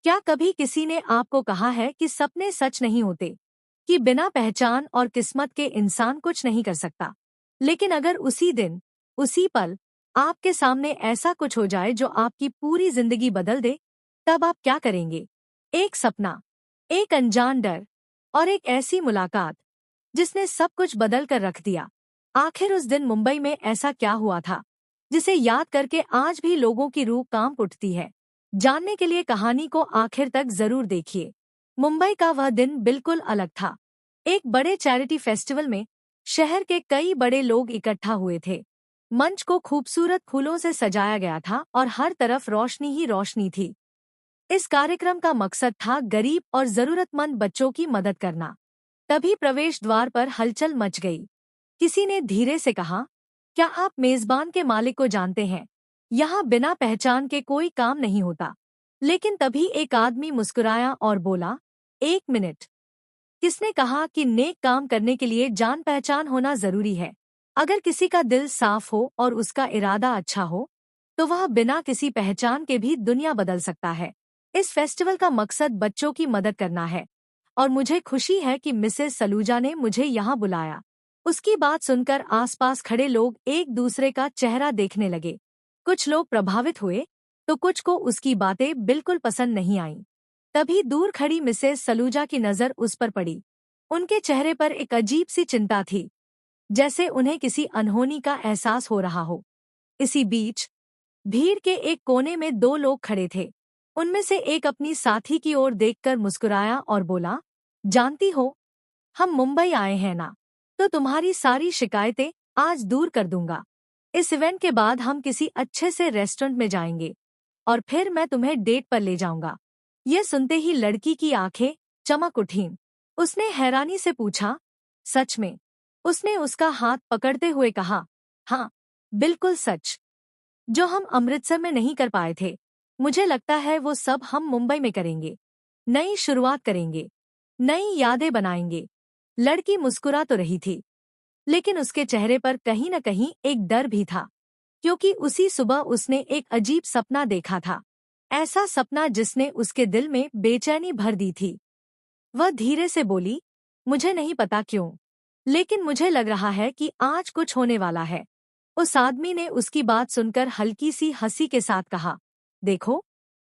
क्या कभी किसी ने आपको कहा है कि सपने सच नहीं होते, कि बिना पहचान और किस्मत के इंसान कुछ नहीं कर सकता? लेकिन अगर उसी दिन, उसी पल आपके सामने ऐसा कुछ हो जाए जो आपकी पूरी जिंदगी बदल दे, तब आप क्या करेंगे? एक सपना, एक अनजान डर और एक ऐसी मुलाकात जिसने सब कुछ बदल कर रख दिया। आखिर उस दिन मुंबई में ऐसा क्या हुआ था जिसे याद करके आज भी लोगों की रूह कांप उठती है? जानने के लिए कहानी को आखिर तक जरूर देखिए। मुंबई का वह दिन बिल्कुल अलग था। एक बड़े चैरिटी फेस्टिवल में शहर के कई बड़े लोग इकट्ठा हुए थे। मंच को खूबसूरत फूलों से सजाया गया था और हर तरफ रोशनी ही रोशनी थी। इस कार्यक्रम का मकसद था गरीब और जरूरतमंद बच्चों की मदद करना। तभी प्रवेश द्वार पर हलचल मच गई। किसी ने धीरे से कहा, क्या आप मेजबान के मालिक को जानते हैं? यहाँ बिना पहचान के कोई काम नहीं होता। लेकिन तभी एक आदमी मुस्कुराया और बोला, एक मिनट, किसने कहा कि नेक काम करने के लिए जान पहचान होना जरूरी है? अगर किसी का दिल साफ हो और उसका इरादा अच्छा हो, तो वह बिना किसी पहचान के भी दुनिया बदल सकता है। इस फेस्टिवल का मकसद बच्चों की मदद करना है और मुझे खुशी है कि मिसेस सलूजा ने मुझे यहाँ बुलाया। उसकी बात सुनकर आसपास खड़े लोग एक दूसरे का चेहरा देखने लगे। कुछ लोग प्रभावित हुए, तो कुछ को उसकी बातें बिल्कुल पसंद नहीं आईं। तभी दूर खड़ी मिसेस सलूजा की नजर उस पर पड़ी। उनके चेहरे पर एक अजीब सी चिंता थी, जैसे उन्हें किसी अनहोनी का एहसास हो रहा हो। इसी बीच भीड़ के एक कोने में दो लोग खड़े थे। उनमें से एक अपनी साथी की ओर देखकर मुस्कुराया और बोला, जानती हो, हम मुंबई आए हैं ना, तो तुम्हारी सारी शिकायतें आज दूर कर दूंगा। इस इवेंट के बाद हम किसी अच्छे से रेस्टोरेंट में जाएंगे और फिर मैं तुम्हें डेट पर ले जाऊंगा। यह सुनते ही लड़की की आंखें चमक उठीं। उसने हैरानी से पूछा, सच में? उसने उसका हाथ पकड़ते हुए कहा, हाँ, बिल्कुल सच। जो हम अमृतसर में नहीं कर पाए थे, मुझे लगता है वो सब हम मुंबई में करेंगे। नई शुरुआत करेंगे, नई यादें बनाएंगे। लड़की मुस्कुरा तो रही थी, लेकिन उसके चेहरे पर कहीं न कहीं एक डर भी था, क्योंकि उसी सुबह उसने एक अजीब सपना देखा था। ऐसा सपना जिसने उसके दिल में बेचैनी भर दी थी। वह धीरे से बोली, मुझे नहीं पता क्यों, लेकिन मुझे लग रहा है कि आज कुछ होने वाला है। उस आदमी ने उसकी बात सुनकर हल्की सी हंसी के साथ कहा, देखो,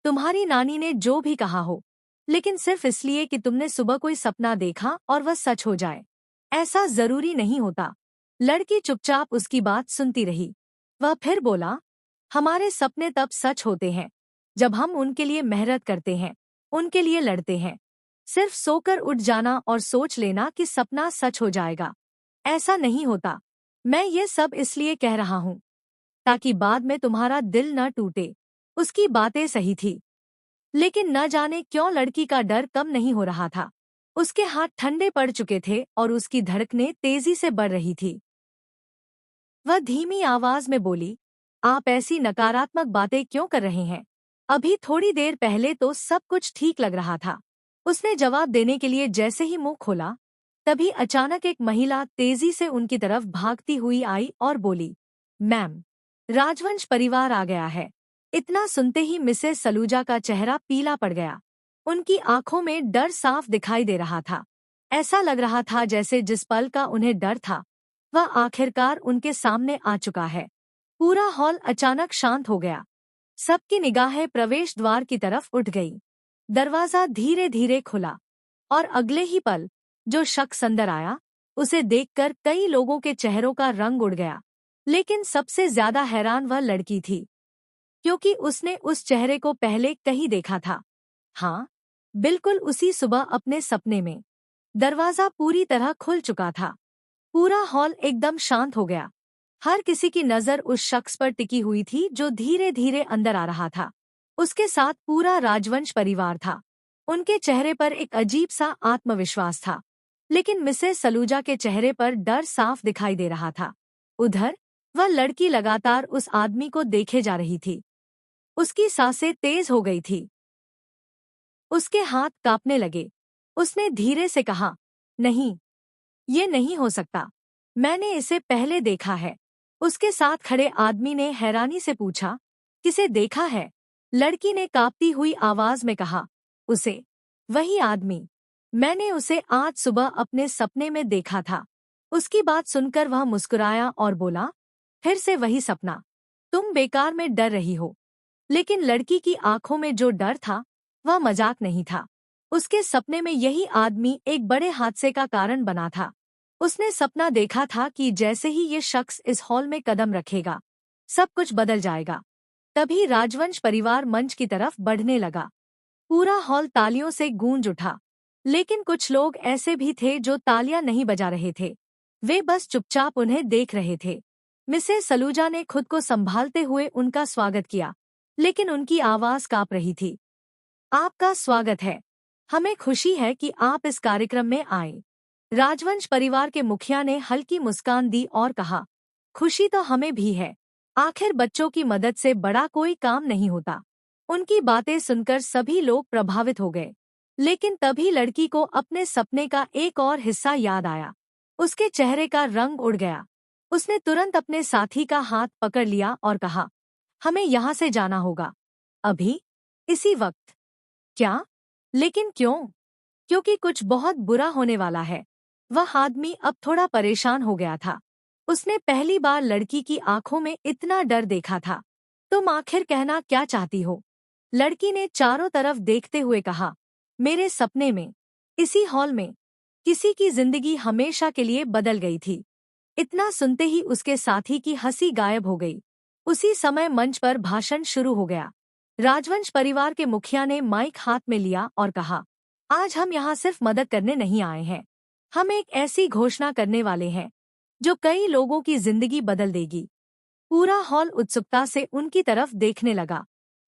तुम्हारी नानी ने जो भी कहा हो, लेकिन सिर्फ इसलिए कि तुमने सुबह कोई सपना देखा और वह सच हो जाए, ऐसा जरूरी नहीं होता। लड़की चुपचाप उसकी बात सुनती रही। वह फिर बोला, हमारे सपने तब सच होते हैं जब हम उनके लिए मेहनत करते हैं, उनके लिए लड़ते हैं। सिर्फ सोकर उठ जाना और सोच लेना कि सपना सच हो जाएगा, ऐसा नहीं होता। मैं ये सब इसलिए कह रहा हूँ ताकि बाद में तुम्हारा दिल न टूटे। उसकी बातें सही थी, लेकिन न जाने क्यों लड़की का डर कम नहीं हो रहा था। उसके हाथ ठंडे पड़ चुके थे और उसकी धड़कनें तेजी से बढ़ रही थी। वह धीमी आवाज में बोली, आप ऐसी नकारात्मक बातें क्यों कर रहे हैं? अभी थोड़ी देर पहले तो सब कुछ ठीक लग रहा था। उसने जवाब देने के लिए जैसे ही मुंह खोला, तभी अचानक एक महिला तेजी से उनकी तरफ भागती हुई आई और बोली, मैम, राजवंश परिवार आ गया है। इतना सुनते ही मिसेस सलूजा का चेहरा पीला पड़ गया। उनकी आंखों में डर साफ दिखाई दे रहा था। ऐसा लग रहा था जैसे जिस पल का उन्हें डर था, वह आखिरकार उनके सामने आ चुका है। पूरा हॉल अचानक शांत हो गया। सबकी निगाहें प्रवेश द्वार की तरफ उठ गई। दरवाजा धीरे धीरे खुला और अगले ही पल जो शख्स अंदर आया, उसे देखकर कई लोगों के चेहरों का रंग उड़ गया। लेकिन सबसे ज्यादा हैरान वह लड़की थी, क्योंकि उसने उस चेहरे को पहले कहीं देखा था। हाँ, बिल्कुल उसी सुबह अपने सपने में। दरवाजा पूरी तरह खुल चुका था। पूरा हॉल एकदम शांत हो गया। हर किसी की नजर उस शख्स पर टिकी हुई थी जो धीरे धीरे अंदर आ रहा था। उसके साथ पूरा राजवंश परिवार था। उनके चेहरे पर एक अजीब सा आत्मविश्वास था, लेकिन मिसेस सलूजा के चेहरे पर डर साफ दिखाई दे रहा था। उधर वह लड़की लगातार उस आदमी को देखे जा रही थी। उसकी सांसें तेज हो गई थी, उसके हाथ कांपने लगे। उसने धीरे से कहा, नहीं, ये नहीं हो सकता। मैंने इसे पहले देखा है। उसके साथ खड़े आदमी ने हैरानी से पूछा, किसे देखा है? लड़की ने कांपती हुई आवाज में कहा, उसे, वही आदमी, मैंने उसे आज सुबह अपने सपने में देखा था। उसकी बात सुनकर वह मुस्कुराया और बोला, फिर से वही सपना, तुम बेकार में डर रही हो। लेकिन लड़की की आंखों में जो डर था वह मजाक नहीं था। उसके सपने में यही आदमी एक बड़े हादसे का कारण बना था। उसने सपना देखा था कि जैसे ही ये शख्स इस हॉल में कदम रखेगा सब कुछ बदल जाएगा। तभी राजवंश परिवार मंच की तरफ बढ़ने लगा। पूरा हॉल तालियों से गूंज उठा। लेकिन कुछ लोग ऐसे भी थे जो तालियां नहीं बजा रहे थे, वे बस चुपचाप उन्हें देख रहे थे। मिसेस सलूजा ने खुद को संभालते हुए उनका स्वागत किया, लेकिन उनकी आवाज कांप रही थी। आपका स्वागत है। हमें खुशी है कि आप इस कार्यक्रम में आए। राजवंश परिवार के मुखिया ने हल्की मुस्कान दी और कहा, खुशी तो हमें भी है। आखिर बच्चों की मदद से बड़ा कोई काम नहीं होता। उनकी बातें सुनकर सभी लोग प्रभावित हो गए। लेकिन तभी लड़की को अपने सपने का एक और हिस्सा याद आया। उसके चेहरे का रंग उड़ गया। उसने तुरंत अपने साथी का हाथ पकड़ लिया और कहा, हमें यहाँ से जाना होगा। अभी? इसी वक्त? क्या? लेकिन क्यों? क्योंकि कुछ बहुत बुरा होने वाला है। वह आदमी अब थोड़ा परेशान हो गया था। उसने पहली बार लड़की की आंखों में इतना डर देखा था। तुम आखिर कहना क्या चाहती हो? लड़की ने चारों तरफ देखते हुए कहा, मेरे सपने में, इसी हॉल में, किसी की जिंदगी हमेशा के लिए बदल गई थी। इतना सुनते ही उसके साथी की हंसी गायब हो गई। उसी समय मंच पर भाषण शुरू हो गया। राजवंश परिवार के मुखिया ने माइक हाथ में लिया और कहा, आज हम यहाँ सिर्फ मदद करने नहीं आए हैं। हम एक ऐसी घोषणा करने वाले हैं जो कई लोगों की जिंदगी बदल देगी। पूरा हॉल उत्सुकता से उनकी तरफ देखने लगा।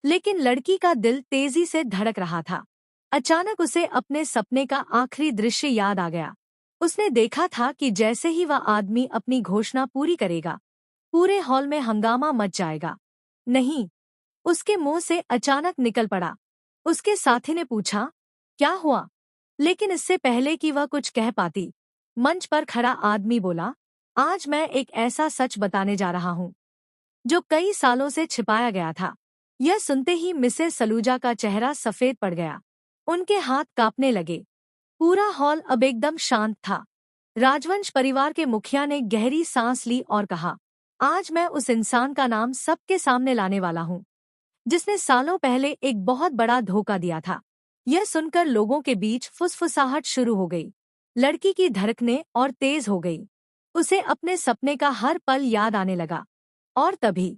लेकिन लड़की का दिल तेजी से धड़क रहा था। अचानक उसे अपने सपने का आखिरी दृश्य याद आ गया। उसने देखा था कि जैसे ही वह आदमी अपनी घोषणा पूरी करेगा पूरे हॉल में हंगामा मच जाएगा। नहीं, उसके मुंह से अचानक निकल पड़ा। उसके साथी ने पूछा, क्या हुआ? लेकिन इससे पहले कि वह कुछ कह पाती, मंच पर खड़ा आदमी बोला, आज मैं एक ऐसा सच बताने जा रहा हूँ जो कई सालों से छिपाया गया था। यह सुनते ही मिसेस सलूजा का चेहरा सफेद पड़ गया। उनके हाथ कांपने लगे। पूरा हॉल अब एकदम शांत था। राजवंश परिवार के मुखिया ने गहरी सांस ली और कहा, आज मैं उस इंसान का नाम सबके सामने लाने वाला हूँ जिसने सालों पहले एक बहुत बड़ा धोखा दिया था। यह सुनकर लोगों के बीच फुसफुसाहट शुरू हो गई। लड़की की धड़कनें और तेज हो गई। उसे अपने सपने का हर पल याद आने लगा। और तभी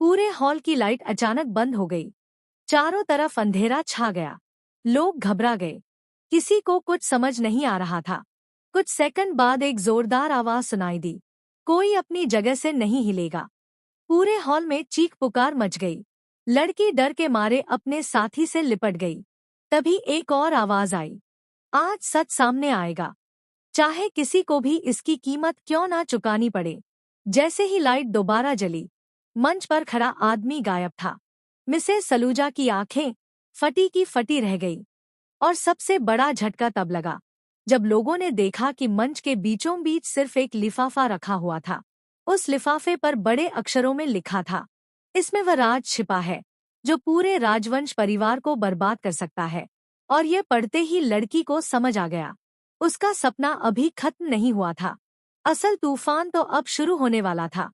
पूरे हॉल की लाइट अचानक बंद हो गई। चारों तरफ अंधेरा छा गया। लोग घबरा गए। किसी को कुछ समझ नहीं आ रहा था। कुछ सेकंड बाद एक जोरदार आवाज सुनाई दी, कोई अपनी जगह से नहीं हिलेगा। पूरे हॉल में चीख पुकार मच गई। लड़की डर के मारे अपने साथी से लिपट गई। तभी एक और आवाज आई, आज सच सामने आएगा, चाहे किसी को भी इसकी कीमत क्यों ना चुकानी पड़े। जैसे ही लाइट दोबारा जली, मंच पर खड़ा आदमी गायब था। मिसेस सलूजा की आंखें फटी की फटी रह गई। और सबसे बड़ा झटका तब लगा जब लोगों ने देखा कि मंच के बीचों बीच सिर्फ एक लिफाफा रखा हुआ था। उस लिफाफे पर बड़े अक्षरों में लिखा था, इसमें वह राज छिपा है जो पूरे राजवंश परिवार को बर्बाद कर सकता है। और ये पढ़ते ही लड़की को समझ आ गया, उसका सपना अभी खत्म नहीं हुआ था। असल तूफान तो अब शुरू होने वाला था।